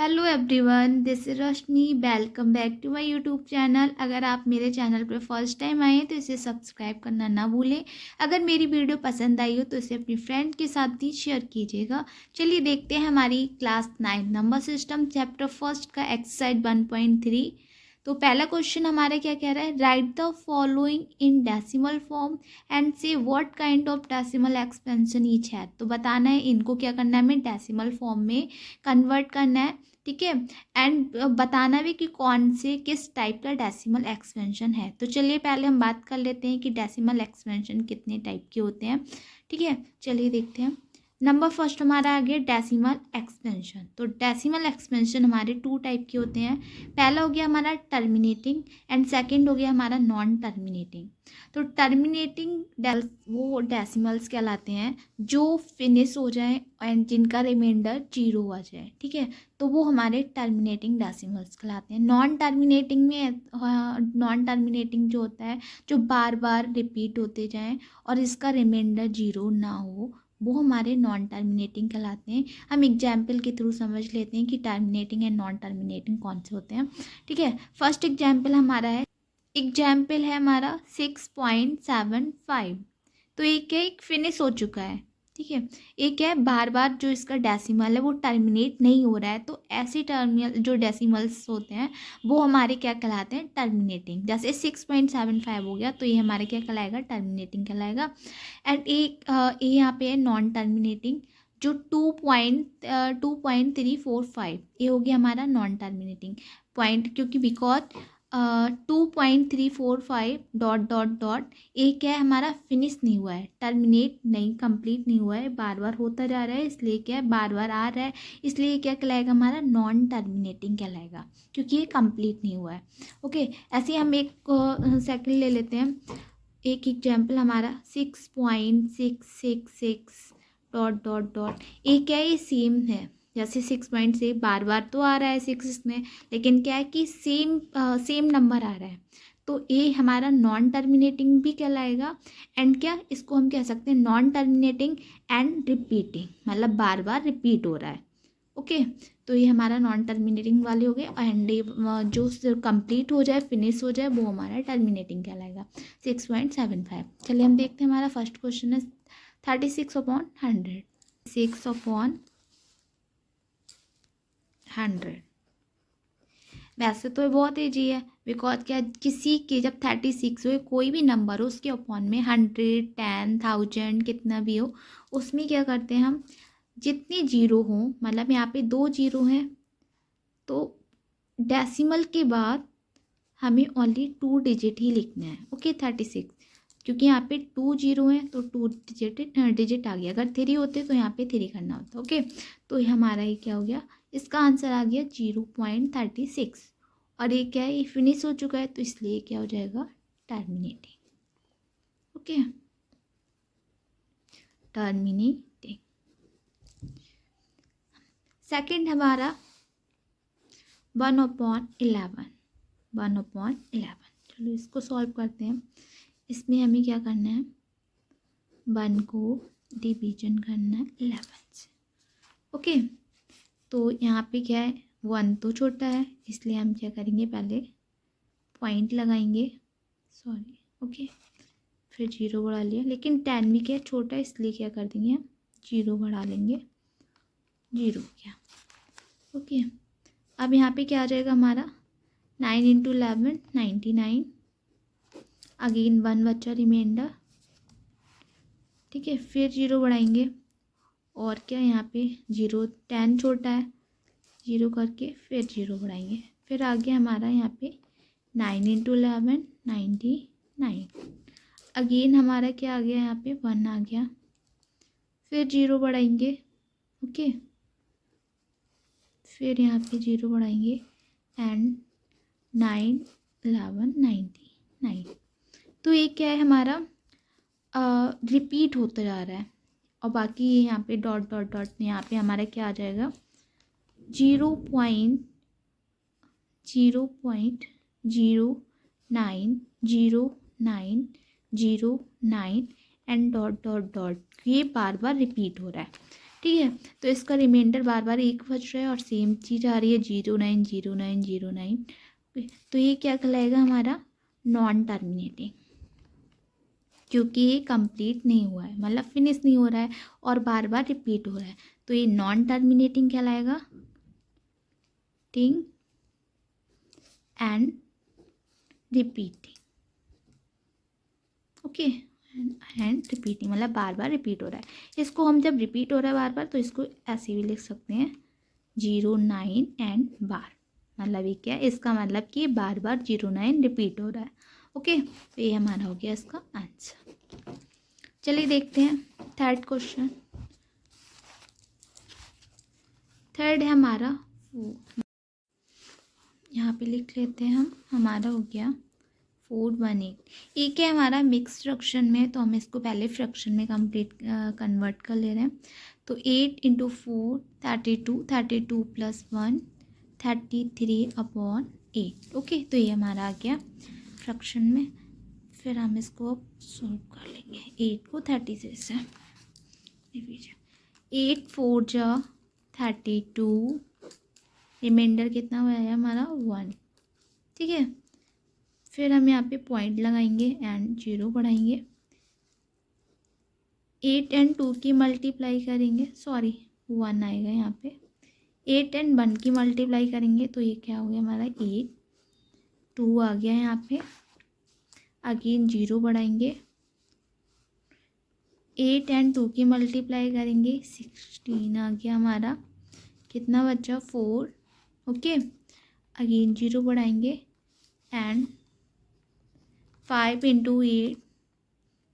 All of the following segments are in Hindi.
Hello everyone, this is Roshni. Welcome back to my YouTube channel. अगर आप मेरे चैनल पर फर्स्ट टाइम आए हैं तो इसे सब्सक्राइब करना ना भूलें। अगर मेरी वीडियो पसंद आई हो तो इसे अपनी फ्रेंड के साथ भी शेयर कीजिएगा। चलिए देखते हैं हमारी class 9 number system chapter first का एक्सरसाइज 1.3। तो पहला क्वेश्चन हमारा क्या कह रहा है, write the following in decimal form and say what kind of decimal expansion each है। तो बताना है इनको क्या करना है, हमें डेसिमल फॉर्म में कन्वर्ट करना है, ठीक है। एंड बताना भी कि कौन से किस टाइप का डेसिमल एक्सपेंशन है। तो चलिए पहले हम बात कर लेते हैं कि डेसिमल एक्सपेंशन कितने टाइप के होते हैं, ठीक है। चलिए देखते हैं। नंबर फर्स्ट हमारा आ गया डेसिमल एक्सपेंशन। तो डेसिमल एक्सपेंशन हमारे 2 टाइप के होते हैं। पहला हो गया हमारा टर्मिनेटिंग एंड सेकंड हो गया हमारा नॉन टर्मिनेटिंग। तो टर्मिनेटिंग वो डेसिमल्स कहलाते हैं जो फिनिश हो जाए एंड जिनका रिमाइंडर 0 आ जाए, ठीक है। तो वो हमारे टर्मिनेटिंग डेसिमल्स कहलाते हैं। नॉन टर्मिनेटिंग जो होता है, जो बार बार रिपीट होते जाएं और इसका रिमाइंडर 0 ना हो, वो हमारे नॉन टर्मिनेटिंग कहलाते हैं। हम एग्जाम्पल के थ्रू समझ लेते हैं कि टर्मिनेटिंग एंड नॉन टर्मिनेटिंग कौन से होते हैं, ठीक है। फर्स्ट एग्जाम्पल है हमारा 6.75। तो एक फिनिश हो चुका है, ठीक है। एक है बार बार जो इसका डेसिमल है वो टर्मिनेट नहीं हो रहा है। तो ऐसे टर्मिनल जो डेसिमल्स होते हैं वो हमारे क्या कहलाते हैं, टर्मिनेटिंग। जैसे 6.75 हो गया तो ये हमारे क्या कहलाएगा, टर्मिनेटिंग कहलाएगा। एंड ये यहाँ पे है नॉन टर्मिनेटिंग, जो 2.345 ये हो गया हमारा नॉन टर्मिनेटिंग पॉइंट, क्योंकि बिकॉज 2.345 डॉट डॉट डॉट एक है हमारा फिनिश नहीं हुआ है, टर्मिनेट नहीं, कंप्लीट नहीं हुआ है, बार बार होता जा रहा है, इसलिए क्या है, बार बार आ रहा है, इसलिए क्या कहलाएगा, हमारा नॉन टर्मिनेटिंग कहलाएगा, क्योंकि ये कंप्लीट नहीं हुआ है। ओके, ऐसे हम एक सेकंड ले लेते हैं। एक एग्जाम्पल हमारा 6.666 डॉट डॉट डॉट एक क्या है, ये सेम है। जैसे 6.6 बार बार तो आ रहा है 6 इसमें, लेकिन क्या है कि सेम नंबर आ रहा है, तो ये हमारा नॉन टर्मिनेटिंग भी कहलाएगा। एंड क्या, इसको हम कह सकते हैं नॉन टर्मिनेटिंग एंड रिपीटिंग, मतलब बार बार रिपीट हो रहा है। ओके, तो ये हमारा नॉन टर्मिनेटिंग वाले हो गए। एंड जो कंप्लीट हो जाए, फिनिश हो जाए, वो हमारा टर्मिनेटिंग कहलाएगा। 6.75। चलिए हम देखते हैं, हमारा फर्स्ट क्वेश्चन है 36/100। 6/100। वैसे तो ये बहुत ईजी है, बिकॉज क्या, किसी के जब 36 हो, कोई भी नंबर हो, उसके अपॉन में 100, 10, 1000 कितना भी हो, उसमें क्या करते हैं हम, जितने जीरो हों, मतलब यहाँ पे 2 जीरो हैं, तो डेसिमल के बाद हमें ओनली 2 डिजिट ही लिखना है। ओके, 36, क्योंकि यहाँ पे 2 जीरो हैं तो 2 डिजिट आ गया। अगर 3 होते तो यहाँ पे 3 करना होता। ओके, तो ये हमारा ये क्या हो गया, इसका आंसर आ गया 0.36। और ये क्या है, ये फिनिश हो चुका है, तो इसलिए क्या हो जाएगा, टर्मिनेटिंग। Okay, terminating. सेकेंड हमारा 1/11। 1/11। चलो इसको सॉल्व करते हैं। इसमें हमें क्या करना है, 1 को डिवीजन करना है 11 से। ओके, तो यहाँ पे क्या है, 1 तो छोटा है, इसलिए हम क्या करेंगे, पहले पॉइंट लगाएंगे, सॉरी। ओके, फिर 0 बढ़ा लिया, लेकिन 10 भी क्या है, छोटा है, इसलिए क्या कर देंगे, हम 0 बढ़ा लेंगे, 0 क्या। ओके, अब यहाँ पे क्या आ जाएगा हमारा, 9 × 11 99। अगेन 1 बच्चा रिमाइंडर, ठीक है। फिर 0 बढ़ाएंगे, और क्या यहाँ पे 0, 10 छोटा है, 0 करके फिर 0 बढ़ाएंगे, फिर आ गया हमारा यहाँ पे 9 × 11 99। अगेन हमारा क्या आ गया, यहाँ पे 1 आ गया, फिर 0 बढ़ाएंगे। ओके, फिर यहाँ पे 0 बढ़ाएंगे एंड 9 11 99। तो ये क्या है हमारा, रिपीट होता जा रहा है, और बाकी यहाँ पे डॉट डॉट डॉट, यहाँ पे हमारा क्या आ जाएगा, 0.090909 एंड डॉट डॉट डॉट, ये बार बार रिपीट हो रहा है। ठीक है। तो इसका रिमाइंडर बार बार एक बज रहा है और सेम चीज़ आ रही है 09 09 09। तो ये क्या कहलाएगा हमारा नॉन टर्मिनेटिंग, क्योंकि ये कंप्लीट नहीं हुआ है, मतलब फिनिश नहीं हो रहा है और बार बार रिपीट हो रहा है, तो ये नॉन टर्मिनेटिंग कहलाएगा। टिंग and repeating, okay, and repeating मतलब बार बार रिपीट हो रहा है। इसको हम जब रिपीट हो रहा है बार बार तो इसको ऐसे भी लिख सकते हैं 09 एंड बार, मतलब ये क्या है, इसका मतलब कि बार बार 09 रिपीट हो रहा है। ओके, तो ये हमारा हो गया इसका आंसर। चलिए देखते हैं थर्ड क्वेश्चन। थर्ड है हमारा, यहाँ पे लिख लेते हैं हम, हमारा हो गया 418। ये क्या है हमारा मिक्स फ्रैक्शन में, तो हम इसको पहले फ्रैक्शन में कंप्लीट कन्वर्ट कर ले रहे हैं। तो 8 × 4 32, 32 + 1 33/8। ओके, तो ये हमारा आ गया फ्रैक्शन में। फिर हम इसको अब सॉल्व कर लेंगे। 8 को 30 से डिवीजन, 8 4 जा 32, रिमाइंडर कितना हुआ है हमारा 1, ठीक है। फिर हम यहाँ पे पॉइंट लगाएंगे एंड 0 बढ़ाएंगे। 8 और 2 की मल्टीप्लाई करेंगे, सॉरी 1 आएगा यहाँ पे। 8 और 1 की मल्टीप्लाई करेंगे तो ये क्या हो गया हमारा 8, 2 आ गया यहाँ पे, अगेन 0 बढ़ाएंगे। 8 और 2 की मल्टीप्लाई करेंगे 16 आ गया हमारा, कितना बचा 4, ओके, अगेन 0 बढ़ाएंगे एंड 5 × 8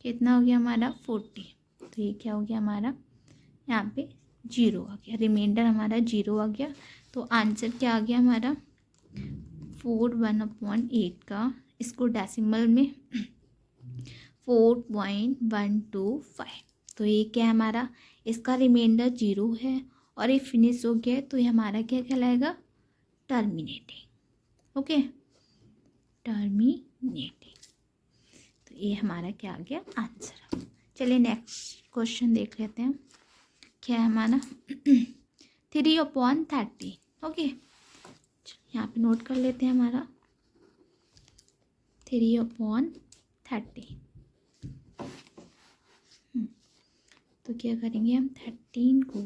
कितना हो गया हमारा 40। तो ये क्या हो गया हमारा यहाँ पे 0 आ गया, रिमाइंडर हमारा 0 आ गया। तो आंसर क्या आ गया हमारा 4/8 का, इसको डेसिमल में 4.125। तो ये क्या है हमारा, इसका रिमाइंडर 0 है और ये फिनिश हो गया है, तो ये हमारा क्या कहलाएगा टर्मिनेटिंग। Okay, terminating. तो ये हमारा क्या आ गया आंसर। चलिए नेक्स्ट क्वेश्चन देख लेते हैं, क्या है हमारा 3/30। ओके, यहाँ पे नोट कर लेते हैं हमारा 3/30। तो क्या करेंगे हम 13 को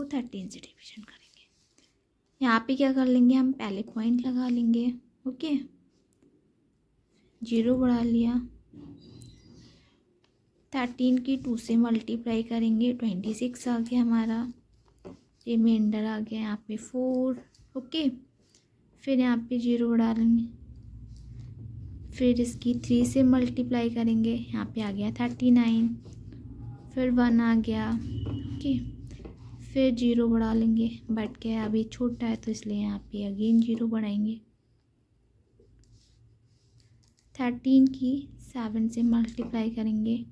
13 से डिवीजन करेंगे। यहाँ पे क्या कर लेंगे हम, पहले पॉइंट लगा लेंगे, ओके, 0 बढ़ा लिया। 13 की 2 से मल्टीप्लाई करेंगे 26 आ गया हमारा, रिमाइंडर आ गया यहाँ पे 4, ओके। फिर यहाँ पे 0 बढ़ा लेंगे, फिर इसकी 3 से मल्टीप्लाई करेंगे, यहाँ पे आ गया 39, फिर 1 आ गया, ओके। फिर 0 बढ़ा लेंगे, बट क्या अभी छोटा है तो इसलिए यहाँ पे अगेन 0 बढ़ाएंगे। 13 की 7 से मल्टीप्लाई करेंगे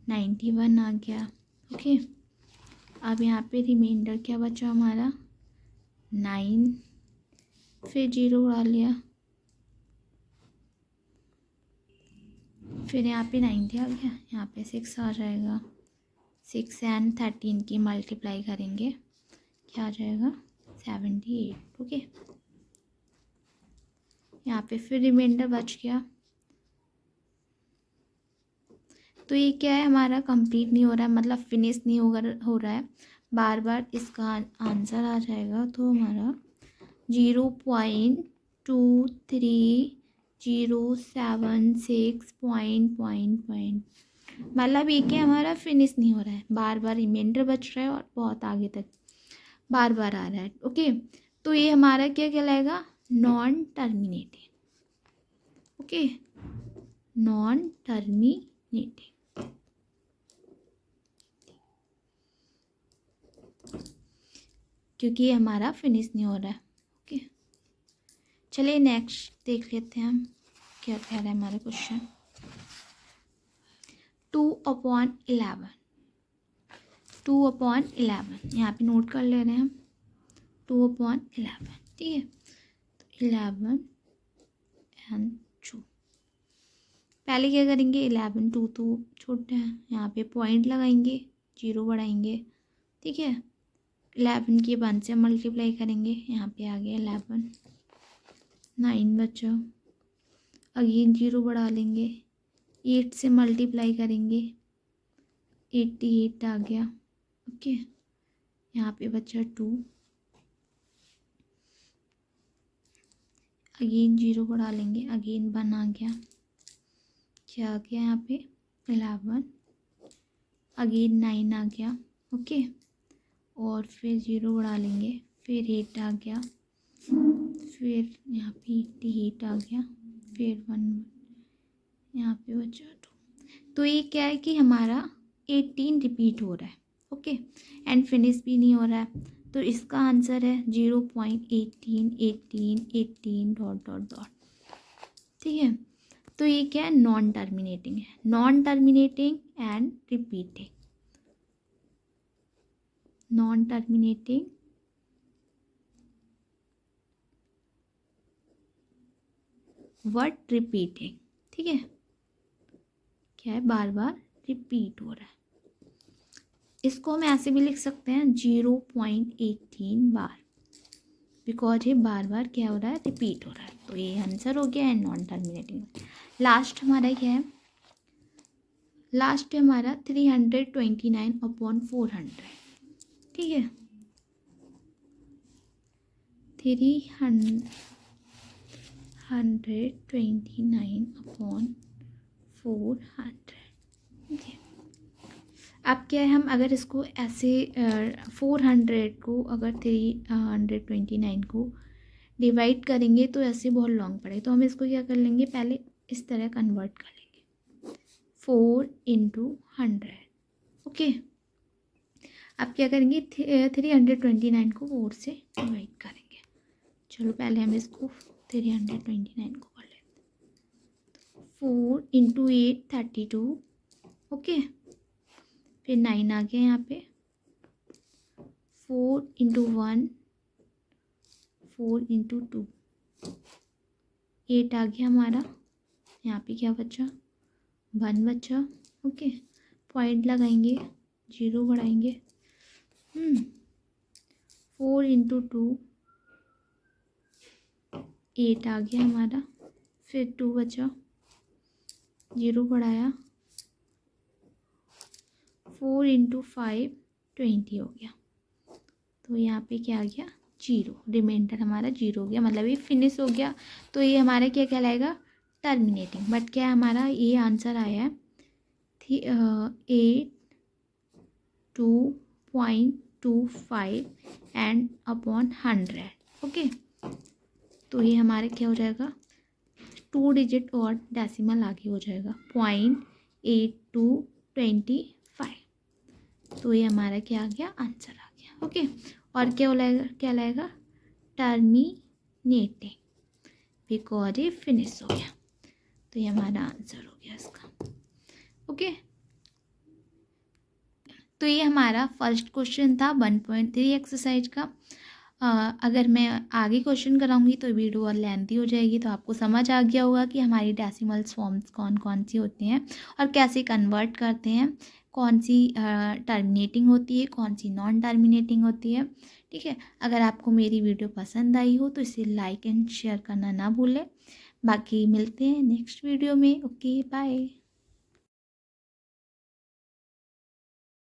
91 आ गया, ओके। अब यहाँ पे रिमाइंडर क्या बचा हमारा 9, फिर 0 बढ़ा लिया, फिर यहाँ पे 90 आ गया, यहाँ पे 6 आ जाएगा। 6 और 13 की मल्टीप्लाई करेंगे, क्या आ जाएगा 78, ओके। यहाँ पे फिर रिमाइंडर बच गया। तो ये क्या है हमारा कंप्लीट नहीं हो रहा है, मतलब फिनिश नहीं हो रहा है, बार बार इसका आंसर आ जाएगा। तो हमारा 0.2307 पॉइंट, मतलब ये क्या हमारा फिनिश नहीं हो रहा है, बार बार रिमाइंडर बच रहा है और बहुत आगे तक बार बार आ रहा है, ओके। तो ये हमारा क्या कहलाएगा non terminating, okay, non terminating. क्योंकि ये हमारा फिनिश नहीं हो रहा है, ओके। चलिए नेक्स्ट देख लेते हैं हम, क्या कह रहा है हमारा क्वेश्चन। 2/11, 2/11 यहाँ पे नोट कर ले रहे हैं हम, 2/11, ठीक है। तो 11 और 2, पहले क्या करेंगे, 11 2 तो छोटा है, यहाँ पे पॉइंट लगाएंगे, 0 बढ़ाएंगे, ठीक है। 11 की 1 से मल्टीप्लाई करेंगे, यहाँ पे आ गया 11, 9 बचा, अगेन 0 बढ़ा लेंगे, 8 से मल्टीप्लाई करेंगे, 88 आ गया, ओके। यहाँ पे बचा 2, अगेन 0 बढ़ा लेंगे, अगेन 1 आ गया, क्या आ गया यहाँ पे 11, अगेन 9 आ गया, ओके। और फिर 0 बढ़ा लेंगे, फिर 8 आ गया, फिर यहाँ पे 88 आ गया, फिर 1, यहाँ पे बचा 2। तो ये क्या है कि हमारा 18 रिपीट हो रहा है, ओके, एंड फिनिश भी नहीं हो रहा है। तो इसका आंसर है 0.18 18 18 डॉट डॉट डॉट, ठीक है। तो ये क्या है, नॉन टर्मिनेटिंग है, non terminating and repeating, non terminating word repeating, ठीक है। क्या है, बार बार रिपीट हो रहा है। इसको हम ऐसे भी लिख सकते हैं 0.18 बार, बिकॉज ये बार बार क्या हो रहा है, रिपीट हो रहा है। तो ये आंसर हो गया है नॉन टर्मिनेटिंग। लास्ट हमारा क्या है, लास्ट है हमारा 329/400, ठीक है। 329/400, ठीक है। अब क्या है, हम अगर इसको ऐसे 400 को अगर 329 को डिवाइड करेंगे तो ऐसे बहुत लॉन्ग पड़े, तो हम इसको क्या कर लेंगे, पहले इस तरह कन्वर्ट कर लेंगे, 4 × 100, ओके। अब क्या करेंगे, 329 को 4 से डिवाइड करेंगे। चलो पहले हम इसको 329 को कर लेते हैं, 4 × 8 32, ओके। फिर 9 आ गया यहाँ पे, 4 × 1 4 × 2, 8 आ गया हमारा, यहाँ पे क्या बचा, 1 बचा, ओके। पॉइंट लगाएंगे, 0 बढ़ाएंगे, 4 × 2 8 आ गया हमारा, फिर 2 बचा, 0 बढ़ाया, 4 × 5 20 हो गया। तो यहाँ पे क्या आ गया, 0, रिमाइंडर हमारा 0 हो गया, मतलब ये फिनिश हो गया। तो ये हमारा क्या कहलाएगा, टर्मिनेटिंग। बट क्या हमारा ये आंसर आया है 82.25 एंड अपॉन 100, ओके। तो ये हमारे क्या हो जाएगा, 2 डिजिट और डेसिमल आगे हो जाएगा, 0.8225। तो ये हमारा क्या आ गया, आंसर आ गया, ओके। और क्या लाएगा टर्मिनेटिंग, बिकॉज ये फिनिश हो गया। तो ये हमारा आंसर हो गया इसका, ओके। तो ये हमारा फर्स्ट क्वेश्चन था 1.3 एक्सरसाइज का। अगर मैं आगे क्वेश्चन कराऊंगी तो वीडियो और लेंथी हो जाएगी, तो आपको समझ आ गया होगा कि हमारी डेसिमल्स फॉर्म्स कौन कौन सी होती हैं और कैसे कन्वर्ट करते हैं, कौन सी टर्मिनेटिंग होती है, कौन सी नॉन टर्मिनेटिंग होती है, ठीक है। अगर आपको मेरी वीडियो पसंद आई हो तो इसे लाइक एंड शेयर करना ना भूलें। बाकी मिलते हैं नेक्स्ट वीडियो में, ओके बाय।